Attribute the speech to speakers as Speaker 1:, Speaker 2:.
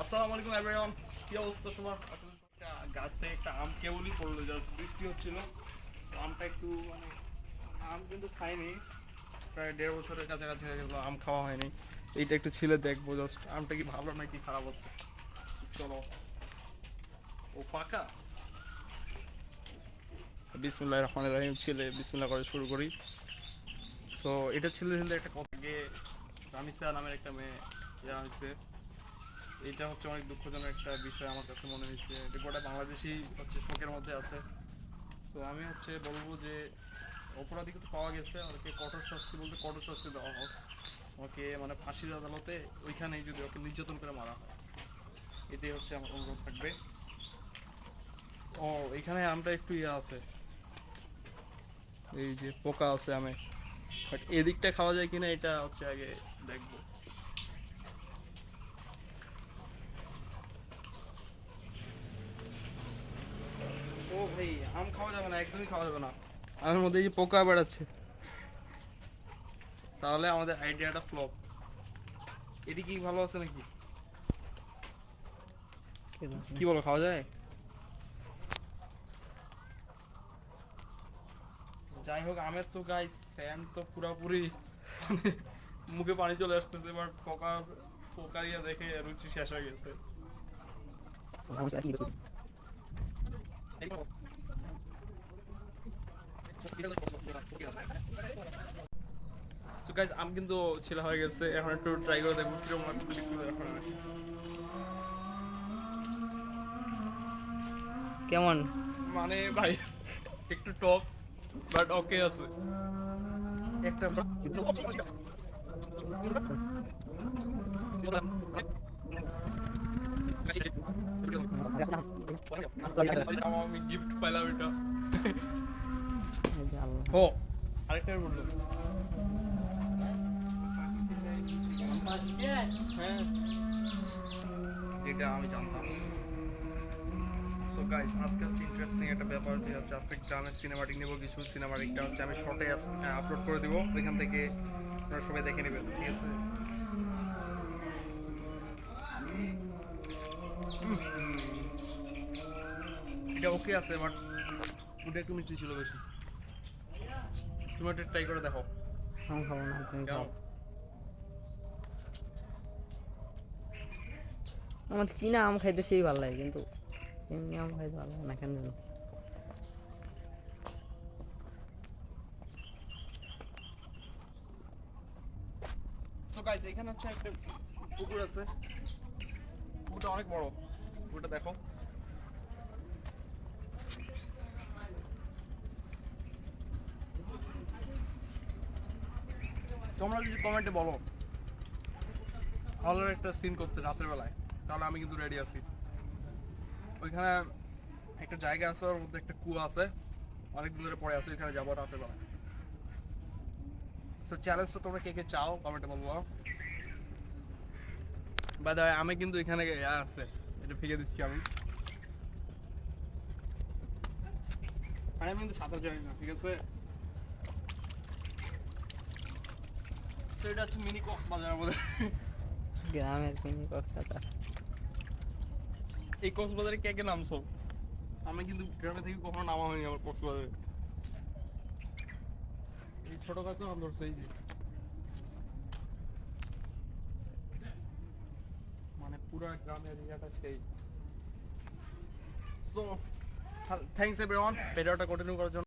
Speaker 1: আসসালামু আলাইকুম এভরিওয়ান, কি অবস্থা সবার? আসলে গাছ থেকে একটা আম কেবলই পড়লো, জাস্ট বৃষ্টি হচ্ছিল। তো আমটা একটু মানে আম কিন্তু খাইনি, প্রায় 1.5 বছরের কাছাকাছি হয়ে গেলো আম খাওয়া হয়নি। এইটা একটু ছিলে দেখবো জাস্ট আমটা কি ভালো নাকি খারাপ আছে। চলো, ও পাকা। বিসমিল্লাহির রহমানির রহিম, ছিলে বিসমিল্লাহ করে শুরু করি। সো এটা ছিলে ছিলে একটা কথা আগে রামিসা নামের একটা মেয়ে ইয়া হয়েছে। এটা হচ্ছে অনেক দুঃখজনক একটা বিষয় আমার কাছে মনে হয়েছে। এটা গোটা বাংলাদেশি হচ্ছে শোকের মধ্যে আছে। তো আমি হচ্ছে বলবো যে অপরাধীকে তো পাওয়া গেছে, ওকে কঠোর শাস্তি বলতে কঠোর শাস্তি দেওয়া হোক। ওকে মানে ফাঁসির আদালতে ওইখানেই যদি ওকে নির্যাতন করে মারা হয়, এটাই হচ্ছে আমার অনুরোধ থাকবে। ও এখানে আমটা একটু ইয়ে আছে, এই যে পোকা আছে আমে, বাট এদিকটা খাওয়া যায় কিনা এটা হচ্ছে আগে দেখবো। ও ভাই, আম খাওয়া যাবে না, একদমই খাওয়া যাবে না। আমের মধ্যে এই যে পোকা বেড়াচ্ছে, তাহলে আমাদের আইডিয়াটা ফ্লপ। এটি কি ভালো আছে নাকি? কি বলো, খাওয়া যায়? যাই হোক, আমের তো গাইস ফ্যান তো পুরাপুরি মানে মুখে পানি চলে আসতেছে, এবার পোকা পোকারিয়া দেখে রুচি শেষ হয়ে গেছে। তো গাইস আম কিন্তু ছেলা হয়ে গেছে, এখন একটু ট্রাই করে দেখবো কিরকম লাগছে। এখন
Speaker 2: কেমন?
Speaker 1: মানে ভাই একটু টক, বাট ওকে আছে একটা। আমি গিফট পাইলাম এটা। ও আরেকটা বললো, হ্যাঁ এটা আমি জানতাম। সো গাইস আজকে হচ্ছে ইন্টারেস্টিং একটা ব্যাপার, যে হচ্ছে আজকে গ্রামের সিনেমাটিক নেবো, কিছু সিনেমাটিকটা হচ্ছে আমি শর্টে আপলোড করে দিব, ওইখান থেকে আপনারা সবাই দেখে নেবেন, ঠিক আছে? এটা ওকে আছে, বাট ওটা একটু মিষ্টি ছিল বেশি। তুমি একটা ট্রাই করে দেখো
Speaker 2: আম খাবো না, তুমি খাও।
Speaker 1: কেমন।
Speaker 2: আমার কিনা আম খাইতে সেই ভালো লাগে, কিন্তু এমনি আম খাইতে ভালো লাগে না কেন জানো।
Speaker 1: তো গাইস এখানে হচ্ছে একটা পুকুর আছে, পুকুরটা অনেক বড়, পুকুরটা দেখো। তোমরা যদি কমেন্টে বলো হলের একটা সিন করতে রাতের বেলায়, তাহলে আমি কিন্তু রেডি আছি। ওইখানে একটা জায়গা আছে, ওর মধ্যে একটা কুয়া আছে, অনেক দিন ধরে পড়ে আছে, ওইখানে যাবো রাতের বেলায়। সো চ্যালেঞ্জটা তোমরা কে কে চাও কমেন্টে বলবো। বাই দ্য ওয়ে আমি কিন্তু এখানে আছে, এটা ফিকে দিচ্ছি আমি। আমি কিন্তু সাঁতার জানি না, ঠিক আছে? সো এটা হচ্ছে মিনি কক্সবাজারের মধ্যে।
Speaker 2: গ্রামের মিনি কক্সবাজার।
Speaker 1: এই কক্সবাজারে কে কে নামছো? আমি কিন্তু গ্রামে থেকে কখনো নামা হয়নি আমার কক্সবাজারে। এই ছোটখাটো নাম ধরছে, এই যে মানে পুরো গ্রামের এরিয়াটা সেই। সো থ্যাংকস এভরিওয়ান ভিডিওটা কন্টিনিউ করার জন্য।